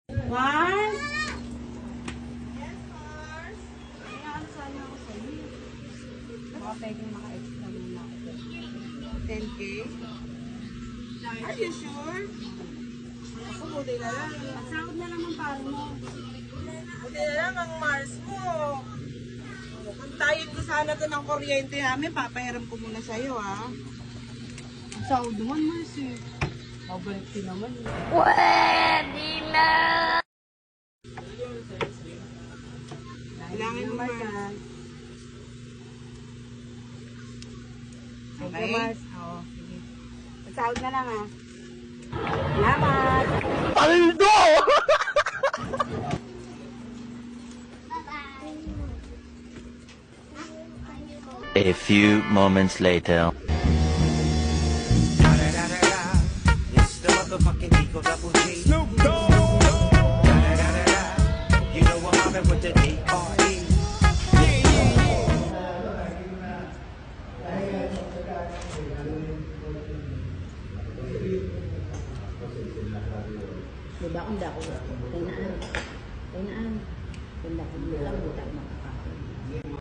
Mars? Yes, Mars. Kailangan sana ako sa'yo. Baka pwedeng maka-extra muna ako. 10K? Are you sure? Ako, buti na lang. Masahod na naman pare mo. Buti na lang ang Mars mo. Puntayin ko sana to ng kuryente namin. Papahiram ko muna sa'yo, ha? Sahod naman, Mars eh. Babalik din naman eh. Pwede na! Kailangan mo, Mars. Thank Okay? you, Mars. Oo, sige. Masahod na lang ah. Salamat! Paldo! A few moments later. It's the motherfucking Eagle Double G. Snoop Dogg. You know I'm mobbing with the D.R.E. Diba kung dako, kainaan. Kainaan. Kung dako mo lang, buta makakain.